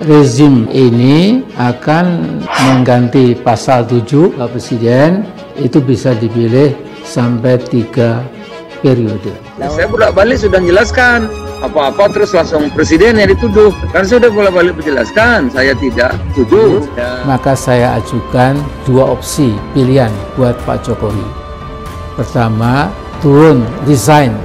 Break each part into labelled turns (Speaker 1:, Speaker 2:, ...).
Speaker 1: rezim ini akan mengganti pasal 7 Presiden itu bisa dipilih sampai 3 periode.
Speaker 2: Saya bolak-balik sudah menjelaskan apa-apa terus langsung presiden yang dituduh. Kan saya sudah bolak-balik menjelaskan saya tidak setuju.
Speaker 1: Maka saya ajukan 2 opsi pilihan buat Pak Jokowi. Pertama, turun, resign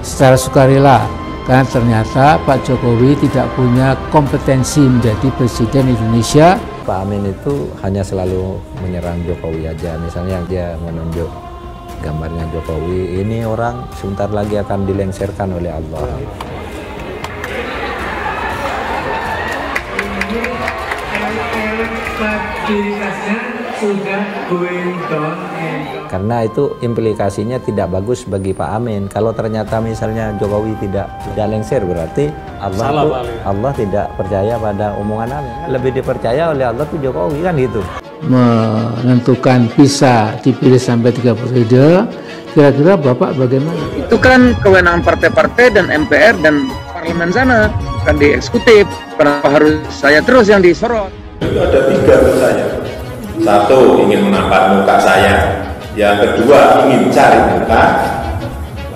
Speaker 1: secara sukarela. Karena ternyata Pak Jokowi tidak punya kompetensi menjadi Presiden Indonesia.
Speaker 3: Pak Amin itu hanya selalu menyerang Jokowi aja. Misalnya dia menunjuk gambarnya Jokowi, ini orang sebentar lagi akan dilengserkan oleh Allah. Karena itu implikasinya tidak bagus bagi Pak Amin. Kalau ternyata misalnya Jokowi tidak lengser, berarti Allah tidak percaya pada omongan Amin. Lebih dipercaya oleh Allah tuh Jokowi, kan gitu.
Speaker 1: Menentukan bisa dipilih sampai 3 periode, kira-kira Bapak bagaimana?
Speaker 2: Itu kan kewenangan partai-partai dan MPR dan parlemen sana, kan di eksekutif. Kenapa harus saya terus yang disorot?
Speaker 4: Itu ada 3 menurut saya. 1, ingin menampar muka saya. Yang kedua, ingin cari muka.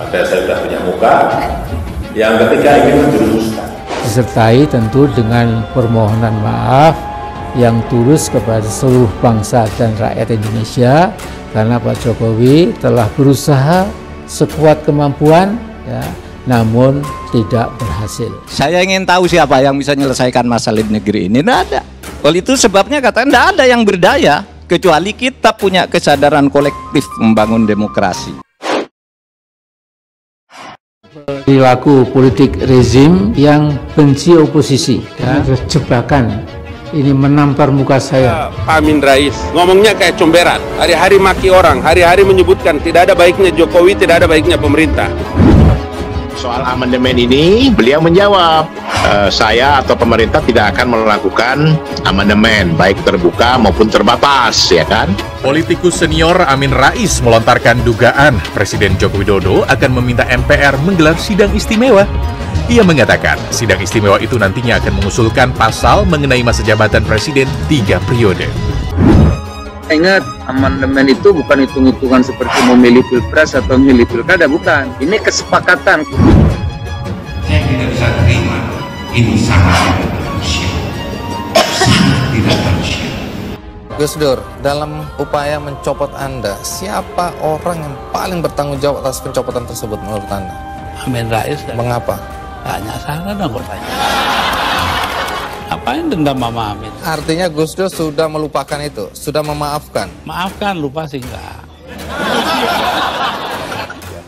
Speaker 4: Padahal saya sudah punya muka. Yang ketiga, ingin menjerumuskan.
Speaker 1: Disertai tentu dengan permohonan maaf yang tulus kepada seluruh bangsa dan rakyat Indonesia, karena Pak Jokowi telah berusaha sekuat kemampuan, ya, namun tidak berhasil.
Speaker 5: Saya ingin tahu siapa yang bisa menyelesaikan masalah di negeri ini. Tidak ada. Oleh itu sebabnya katakan tidak ada yang berdaya kecuali kita punya kesadaran kolektif membangun demokrasi.
Speaker 1: Perilaku politik rezim yang benci oposisi, ya, jebakan. Ini menampar muka saya.
Speaker 6: Pak Amin Rais ngomongnya kayak comberan, hari-hari maki orang, hari-hari menyebutkan tidak ada baiknya Jokowi, tidak ada baiknya pemerintah.
Speaker 7: Soal amandemen ini beliau menjawab, saya atau pemerintah tidak akan melakukan amandemen baik terbuka maupun terbatas, ya kan?
Speaker 8: Politikus senior Amin Rais melontarkan dugaan Presiden Joko Widodo akan meminta MPR menggelar sidang istimewa. Ia mengatakan sidang istimewa itu nantinya akan mengusulkan pasal mengenai masa jabatan Presiden 3 periode.
Speaker 2: Ingat, amandemen itu bukan hitung-hitungan seperti memilih pilpres atau memilih pilkada, bukan. Ini kesepakatan.
Speaker 9: Saya tidak bisa terima, ini sangat tidak manusia. Sangat tidak manusia.
Speaker 10: Gus Dur, dalam upaya mencopot Anda, siapa orang yang paling bertanggung jawab atas pencopotan tersebut menurut Anda?
Speaker 11: Amin Rais.
Speaker 10: Mengapa?
Speaker 11: Tanya sana dong bertanya. Ngapain dendam Mama Amin?
Speaker 10: Artinya Gus Dur sudah melupakan itu, sudah memaafkan.
Speaker 11: Maafkan, lupa sih enggak.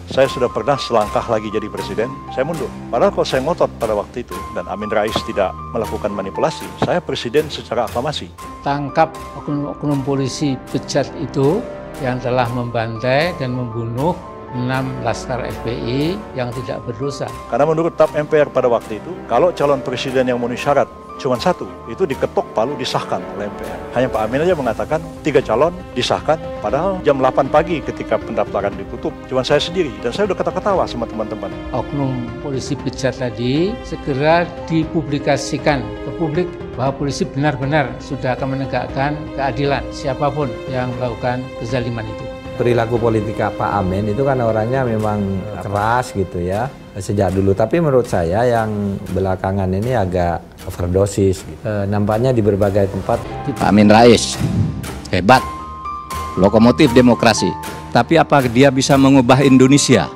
Speaker 12: Saya sudah pernah selangkah lagi jadi presiden, saya mundur. Padahal kalau saya ngotot pada waktu itu dan Amin Rais tidak melakukan manipulasi, saya presiden secara aklamasi.
Speaker 1: Tangkap oknum polisi bejat itu yang telah membantai dan membunuh 6 laskar FPI yang tidak berdosa.
Speaker 12: Karena menurut TAP MPR pada waktu itu, kalau calon presiden yang memenuhi syarat cuma 1, itu diketok palu disahkan oleh MPR. Hanya Pak Amin aja mengatakan 3 calon disahkan, padahal jam 8 pagi ketika pendaftaran ditutup, cuma saya sendiri. Dan saya udah ketawa-ketawa sama teman-teman.
Speaker 1: Oknum polisi bejat tadi segera dipublikasikan ke publik bahwa polisi benar-benar sudah akan menegakkan keadilan siapapun yang melakukan kezaliman itu.
Speaker 3: Perilaku politik Pak Amin itu kan orangnya memang keras gitu ya sejak dulu, tapi menurut saya yang belakangan ini agak overdosis gitu. Nampaknya di berbagai tempat.
Speaker 5: Pak Amin Rais hebat, lokomotif demokrasi, tapi apa dia bisa mengubah Indonesia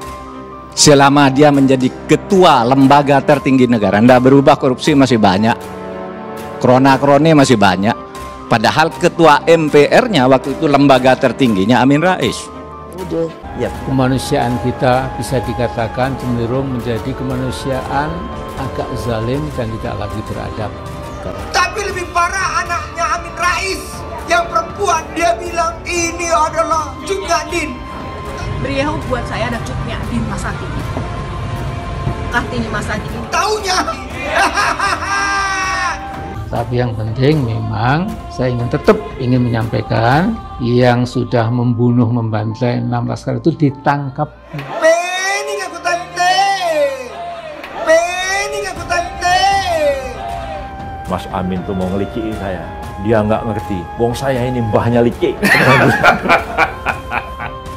Speaker 5: selama dia menjadi ketua lembaga tertinggi negara? Nggak berubah, korupsi masih banyak, krona-kroni masih banyak. Padahal ketua MPR-nya waktu itu lembaga tertingginya Amin Rais.
Speaker 1: Ya, kemanusiaan kita bisa dikatakan cenderung menjadi kemanusiaan agak zalim dan tidak lagi beradab.
Speaker 13: Tapi lebih parah anaknya Amin Rais yang perempuan, dia bilang ini adalah Cut Nyak.
Speaker 14: Beliau buat saya ada Cut Nyak Masaki. Kartini Masaki.
Speaker 13: Taunya.
Speaker 1: Tapi yang penting memang saya tetap ingin menyampaikan yang sudah membunuh, membantai 6 laskar itu ditangkap.
Speaker 12: Mas Amin tuh mau ngeliciin saya. Dia nggak ngerti, wong saya ini mbahnya licik.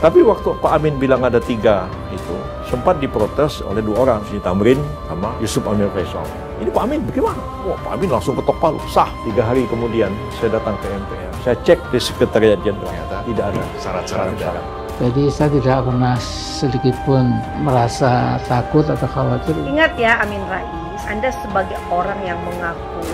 Speaker 12: Tapi waktu Pak Amin bilang ada 3 itu, sempat diprotes oleh 2 orang, si Tamrin sama Yusuf Amir Faisal. Ini Pak Amin bagaimana? Wah, Pak Amin langsung ketok palu, sah. 3 hari kemudian saya datang ke MPR. Saya cek di Sekretariat Jenderal, tidak ada syarat-syarat.
Speaker 1: Jadi saya tidak pernah sedikit pun merasa takut atau khawatir.
Speaker 15: Ingat ya Amin Rais, Anda sebagai orang yang mengaku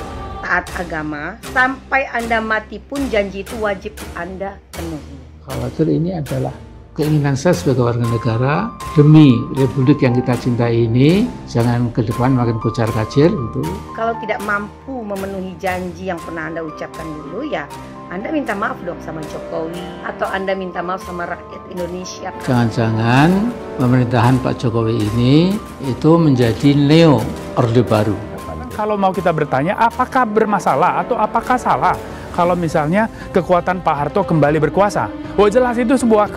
Speaker 15: taat agama, sampai Anda mati pun janji itu wajib Anda penuhi.
Speaker 1: Khawatir ini adalah keinginan saya sebagai warga negara demi republik yang kita cintai ini jangan ke depan makin kocar-kacir gitu.
Speaker 15: Kalau tidak mampu memenuhi janji yang pernah Anda ucapkan dulu, ya Anda minta maaf dong sama Jokowi atau Anda minta maaf sama rakyat Indonesia.
Speaker 1: Jangan-jangan pemerintahan Pak Jokowi ini itu menjadi neo Orde Baru.
Speaker 16: Kalau mau kita bertanya apakah bermasalah atau apakah salah kalau misalnya kekuatan Pak Harto kembali berkuasa? Oh jelas itu sebuah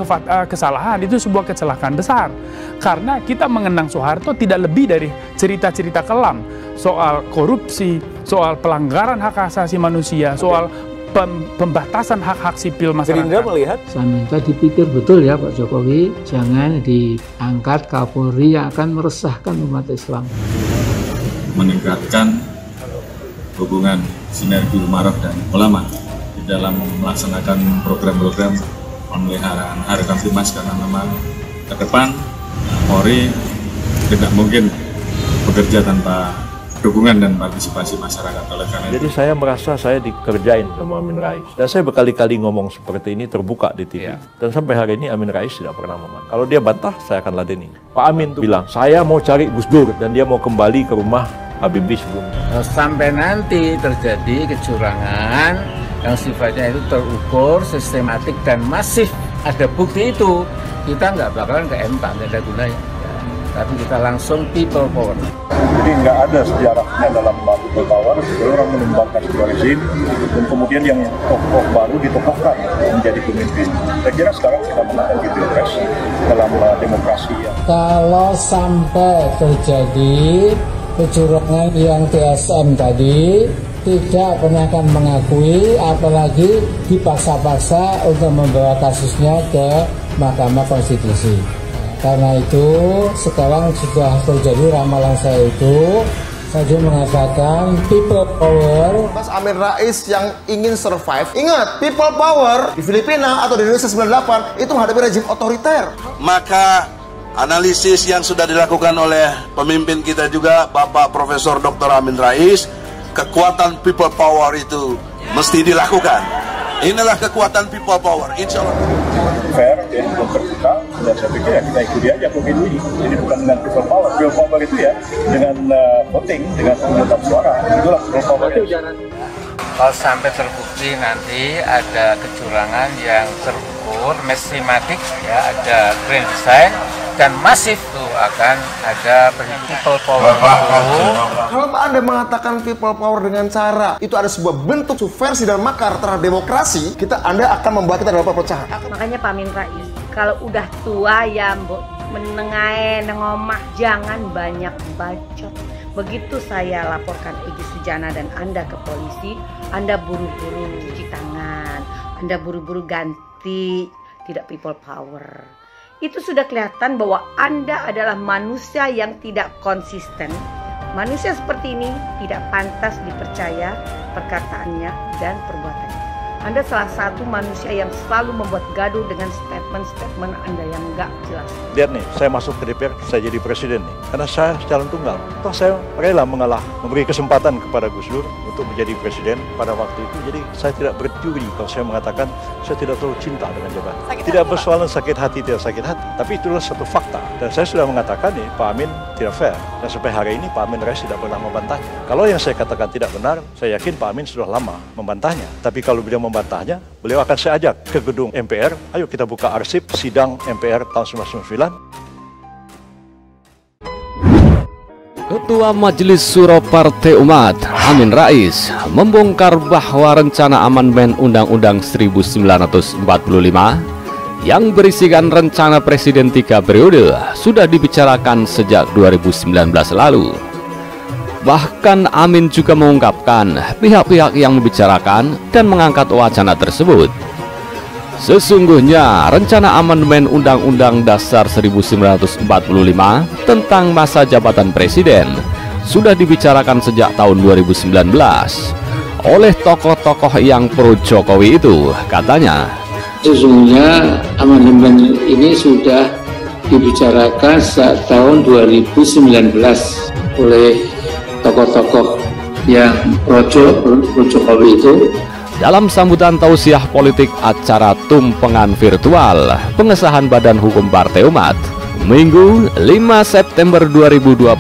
Speaker 16: kesalahan, itu sebuah kecelakaan besar. Karena kita mengenang Soeharto tidak lebih dari cerita-cerita kelam soal korupsi, soal pelanggaran hak asasi manusia, soal pembatasan hak-hak sipil masyarakat.
Speaker 12: Gerindra melihat?
Speaker 1: Saya minta dipikir betul ya Pak Jokowi, jangan diangkat Kapolri yang akan meresahkan umat Islam.
Speaker 17: Meningkatkan hubungan sinergi umarok dan ulama di dalam melaksanakan program-program pemeliharaan harga Kamtimas, karena memang ke depan Polri tidak mungkin bekerja tanpa dukungan dan partisipasi masyarakat. Oleh karena
Speaker 12: jadi saya merasa saya dikerjain sama Amin Rais, dan saya berkali-kali ngomong seperti ini terbuka di TV, dan sampai hari ini Amin Rais tidak pernah membantah. Kalau dia bantah, saya akan ladeni. Pak Amin tuh bilang, saya mau cari Gus Dur dan dia mau kembali ke rumah Habibie sebelumnya.
Speaker 1: Sampai nanti terjadi kecurangan yang sifatnya itu terukur, sistematik dan masif, ada bukti itu, kita nggak bakalan ke MK, nggak ada gunanya. Tapi kita langsung people power.
Speaker 12: Jadi nggak ada sejarahnya dalam people power, orang menumbangkan sebuah rezim dan kemudian yang tokoh baru ditokohkan menjadi pemimpin. Saya kira sekarang kita menghadapi pilpres dalam demokrasi.
Speaker 1: Kalau sampai terjadi kecurangan yang TSM tadi, tidak pernah akan mengakui, apalagi dipaksa-paksa untuk membawa kasusnya ke Mahkamah Konstitusi. Karena itu sekarang sudah terjadi ramalan saya itu, saya mengatakan people power.
Speaker 18: Mas Amin Rais yang ingin survive, ingat people power di Filipina atau di Indonesia 98 itu menghadapi rezim otoriter.
Speaker 6: Maka analisis yang sudah dilakukan oleh pemimpin kita juga, Bapak Profesor Dr. Amin Rais, kekuatan people power itu mesti dilakukan. Inilah kekuatan people power, insya Allah.
Speaker 12: Fair dan terbuka, dan saya pikir ya kita ikuti aja pemilu ini. Jadi bukan dengan people power. People power itu ya dengan voting, dengan pemungutan suara. Itulah people power itu.
Speaker 1: Kalau sampai terbukti nanti ada kecurangan yang terukur, sistematik, ya ada grand design dan masif tuh akan ada people power itu.
Speaker 18: Kalau Anda mengatakan people power dengan cara itu ada sebuah bentuk subversi dan makar terhadap demokrasi, Anda akan membuat kita dalam perpecahan.
Speaker 15: Makanya Pak Amin Rais, kalau udah tua ya menengae ngomah, jangan banyak bacot. Begitu saya laporkan Egy Sujana dan Anda ke polisi, Anda buru-buru cuci tangan, Anda buru-buru ganti, tidak people power. Itu sudah kelihatan bahwa Anda adalah manusia yang tidak konsisten. Manusia seperti ini tidak pantas dipercaya perkataannya dan perbuatannya. Anda salah satu manusia yang selalu membuat gaduh dengan statement-statement Anda yang nggak jelas.
Speaker 12: Lihat nih, saya masuk ke DPR, saya jadi presiden nih. Karena saya calon tunggal. Toh saya rela mengalah, memberi kesempatan kepada Gus Dur untuk menjadi presiden pada waktu itu. Jadi saya tidak bercuri kalau saya mengatakan saya tidak terlalu cinta dengan jabatan. Tidak persoalan sakit hati, tidak sakit hati. Tapi itulah satu fakta. Dan saya sudah mengatakan nih, Pak Amin tidak fair. Dan sampai hari ini Pak Amin Rais tidak pernah membantahnya. Kalau yang saya katakan tidak benar, saya yakin Pak Amin sudah lama membantahnya. Tapi kalau beliau membantahnya, beliau akan saya ajak ke gedung MPR. Ayo kita buka arsip sidang MPR tahun 1999.
Speaker 19: Ketua Majelis Syuro Partai Umat, Amin Rais, membongkar bahwa rencana amandemen Undang-Undang 1945 yang berisikan rencana Presiden 3 periode sudah dibicarakan sejak 2019 lalu. Bahkan Amin juga mengungkapkan pihak-pihak yang membicarakan dan mengangkat wacana tersebut. Sesungguhnya rencana amandemen Undang-Undang Dasar 1945 tentang masa jabatan presiden sudah dibicarakan sejak tahun 2019 oleh tokoh-tokoh yang pro Jokowi itu. Katanya,
Speaker 1: sesungguhnya amandemen ini sudah dibicarakan sejak tahun 2019 oleh tokoh-tokoh yang pro Jokowi itu.
Speaker 19: Dalam sambutan tausiah politik acara tumpengan virtual pengesahan Badan Hukum Partai Umat Minggu 5 September 2021,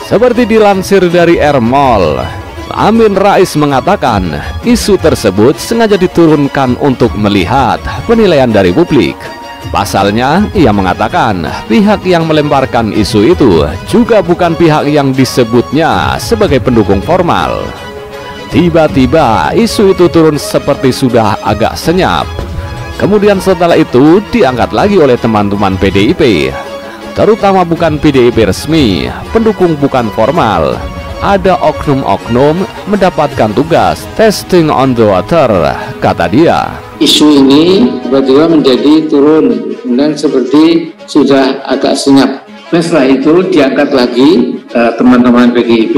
Speaker 19: seperti dilansir dari Ermol, Amin Rais mengatakan isu tersebut sengaja diturunkan untuk melihat penilaian dari publik. Pasalnya, ia mengatakan pihak yang melemparkan isu itu juga bukan pihak yang disebutnya sebagai pendukung formal. Tiba-tiba isu itu turun seperti sudah agak senyap. Kemudian setelah itu diangkat lagi oleh teman-teman PDIP, terutama bukan PDIP resmi, pendukung bukan formal. Ada oknum-oknum mendapatkan tugas testing on the water, kata dia.
Speaker 1: Isu ini tiba-tiba menjadi turun dan seperti sudah agak senyap. Dan setelah itu diangkat lagi teman-teman PDIP,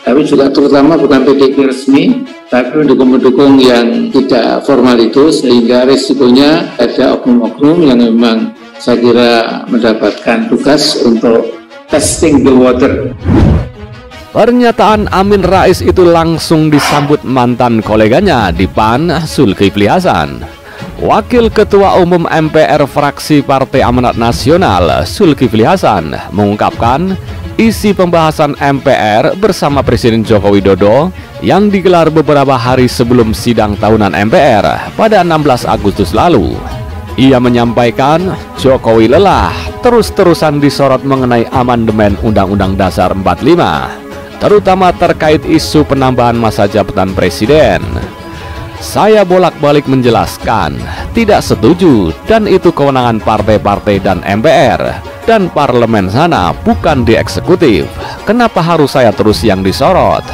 Speaker 1: tapi juga terutama bukan PDIP resmi, tapi pendukung-pendukung yang tidak formal itu, sehingga risikonya ada oknum-oknum yang memang saya kira mendapatkan tugas untuk testing the water.
Speaker 19: Pernyataan Amin Rais itu langsung disambut mantan koleganya di PAN, Zulkifli Hasan. Wakil Ketua Umum MPR fraksi Partai Amanat Nasional, Zulkifli Hasan, mengungkapkan isi pembahasan MPR bersama Presiden Joko Widodo yang digelar beberapa hari sebelum sidang tahunan MPR pada 16 Agustus lalu. Ia menyampaikan Jokowi lelah terus-terusan disorot mengenai amandemen Undang-Undang Dasar 45, terutama terkait isu penambahan masa jabatan presiden. Saya bolak-balik menjelaskan, tidak setuju, dan itu kewenangan partai-partai dan MPR dan parlemen sana, bukan di eksekutif. Kenapa harus saya terus yang disorot?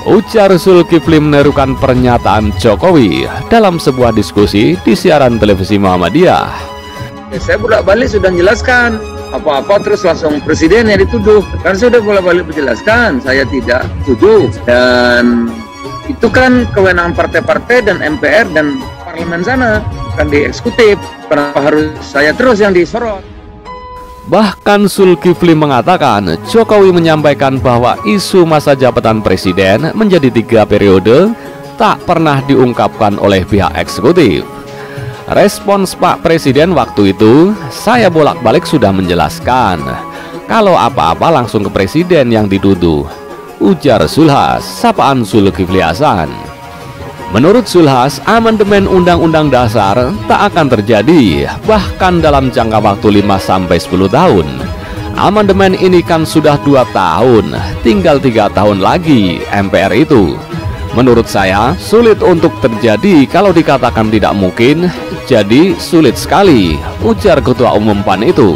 Speaker 19: Ujar Zulkifli menirukan pernyataan Jokowi dalam sebuah diskusi di siaran televisi Muhammadiyah.
Speaker 2: Saya bolak-balik sudah menjelaskan, apa-apa terus langsung presiden yang dituduh. Kan sudah bolak-balik menjelaskan, saya tidak setuju. Dan itu kan kewenangan partai-partai dan MPR dan parlemen sana, bukan di eksekutif. Kenapa harus saya terus yang disorot?
Speaker 19: Bahkan Zulkifli mengatakan Jokowi menyampaikan bahwa isu masa jabatan presiden menjadi 3 periode tak pernah diungkapkan oleh pihak eksekutif. Respons Pak Presiden waktu itu, saya bolak-balik sudah menjelaskan, kalau apa-apa langsung ke presiden yang dituduh, ujar Zulhas, sapaan Zulkifli Hasan. Menurut Zulhas, amandemen Undang-Undang Dasar tak akan terjadi, bahkan dalam jangka waktu 5-10 tahun. Amandemen ini kan sudah 2 tahun, tinggal 3 tahun lagi MPR itu. Menurut saya, sulit untuk terjadi. Kalau dikatakan tidak mungkin, jadi sulit sekali, ujar Ketua Umum PAN itu.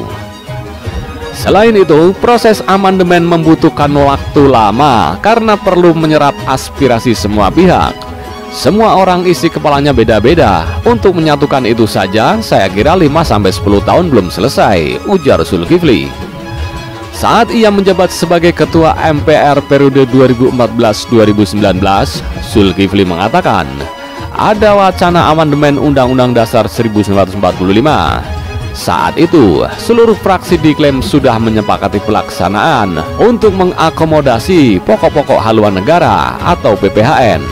Speaker 19: Selain itu, proses amandemen membutuhkan waktu lama karena perlu menyerap aspirasi semua pihak. Semua orang isi kepalanya beda-beda. Untuk menyatukan itu saja, saya kira 5-10 tahun belum selesai, ujar Zulkifli. Saat ia menjabat sebagai Ketua MPR periode 2014-2019, Zulkifli mengatakan, ada wacana amandemen Undang-Undang Dasar 1945. Saat itu, seluruh fraksi diklaim sudah menyepakati pelaksanaan untuk mengakomodasi pokok-pokok haluan negara atau PPHN.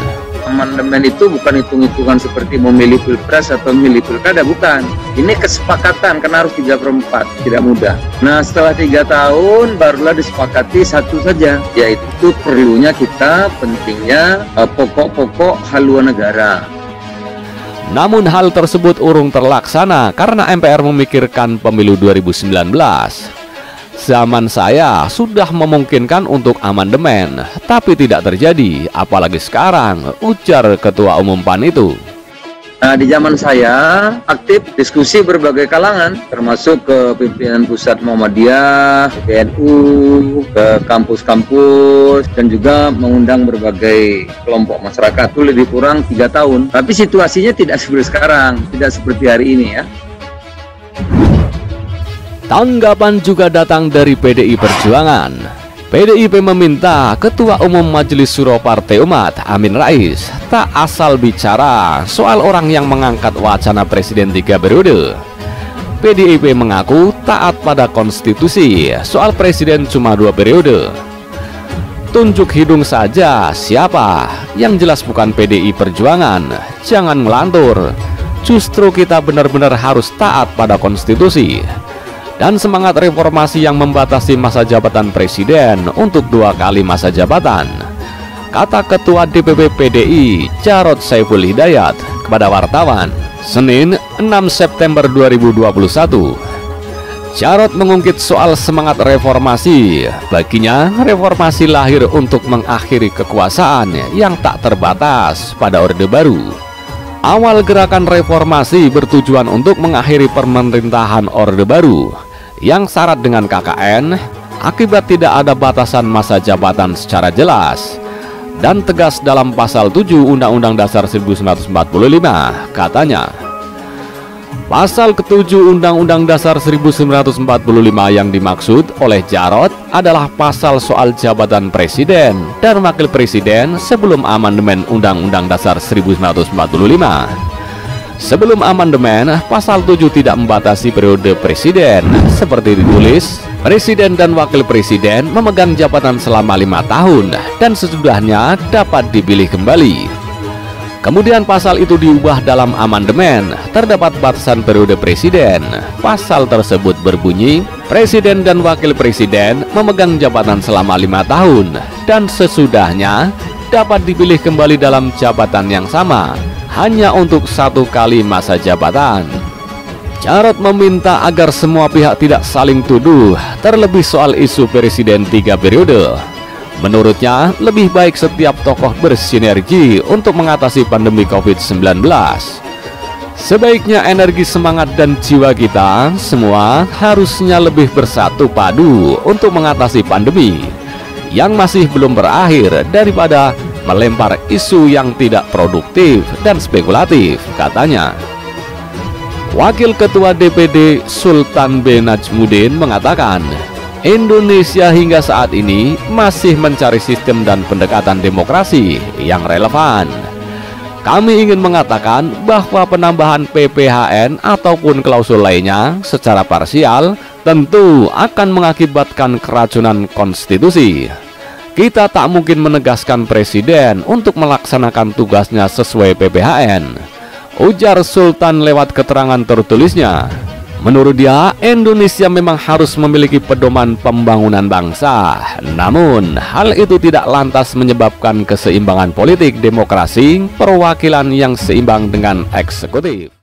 Speaker 2: Amandemen itu bukan hitung-hitungan seperti memilih pilpres atau memilih pilkada, bukan. Ini kesepakatan karena harus 3/4, tidak mudah. Nah, setelah 3 tahun barulah disepakati satu saja, yaitu perlunya kita, pentingnya pokok-pokok haluan negara.
Speaker 19: Namun hal tersebut urung terlaksana karena MPR memikirkan pemilu 2019. Zaman saya sudah memungkinkan untuk amandemen, tapi tidak terjadi, apalagi sekarang, ujar Ketua Umum PAN itu.
Speaker 2: Nah, di zaman saya aktif diskusi berbagai kalangan, termasuk ke pimpinan pusat Muhammadiyah, PNU, ke kampus-kampus, dan juga mengundang berbagai kelompok masyarakat. Itu lebih kurang 3 tahun. Tapi situasinya tidak seperti sekarang, tidak seperti hari ini ya.
Speaker 19: Tanggapan juga datang dari PDI Perjuangan. PDIP meminta Ketua Umum Majelis Syuro Partai Umat, Amin Rais, tak asal bicara soal orang yang mengangkat wacana Presiden 3 periode. PDIP mengaku taat pada konstitusi soal Presiden cuma 2 periode. Tunjuk hidung saja siapa, yang jelas bukan PDI Perjuangan. Jangan ngelantur, justru kita benar-benar harus taat pada konstitusi dan semangat reformasi yang membatasi masa jabatan presiden untuk 2 kali masa jabatan, kata Ketua DPP PDI Jarod Saiful Hidayat kepada wartawan Senin 6 September 2021. Jarod mengungkit soal semangat reformasi. Baginya, reformasi lahir untuk mengakhiri kekuasaan yang tak terbatas pada Orde Baru. Awal gerakan reformasi bertujuan untuk mengakhiri pemerintahan Orde Baru yang syarat dengan KKN akibat tidak ada batasan masa jabatan secara jelas dan tegas dalam pasal 7 Undang-Undang Dasar 1945. Katanya, pasal ke-7 Undang-Undang Dasar 1945 yang dimaksud oleh Jarod adalah pasal soal jabatan presiden dan wakil presiden sebelum amandemen Undang-Undang Dasar 1945. Sebelum amandemen, pasal 7 tidak membatasi periode presiden. Seperti ditulis, presiden dan wakil presiden memegang jabatan selama 5 tahun dan sesudahnya dapat dipilih kembali. Kemudian pasal itu diubah dalam amandemen, terdapat batasan periode presiden. Pasal tersebut berbunyi, presiden dan wakil presiden memegang jabatan selama 5 tahun dan sesudahnya dapat dipilih kembali dalam jabatan yang sama, hanya untuk 1 kali masa jabatan. Jarod meminta agar semua pihak tidak saling tuduh, terlebih soal isu presiden 3 periode. Menurutnya, lebih baik setiap tokoh bersinergi untuk mengatasi pandemi COVID-19. Sebaiknya energi, semangat, dan jiwa kita semua harusnya lebih bersatu padu untuk mengatasi pandemi yang masih belum berakhir daripada melempar isu yang tidak produktif dan spekulatif, katanya. Wakil Ketua DPD Sultan B. Najmuddin mengatakan, Indonesia hingga saat ini masih mencari sistem dan pendekatan demokrasi yang relevan. Kami ingin mengatakan bahwa penambahan PPHN ataupun klausul lainnya secara parsial tentu akan mengakibatkan keracunan konstitusi. Kita tak mungkin menegaskan presiden untuk melaksanakan tugasnya sesuai PPHN, ujar Sultan lewat keterangan tertulisnya. Menurut dia, Indonesia memang harus memiliki pedoman pembangunan bangsa. Namun, hal itu tidak lantas menyebabkan keseimbangan politik demokrasi perwakilan yang seimbang dengan eksekutif.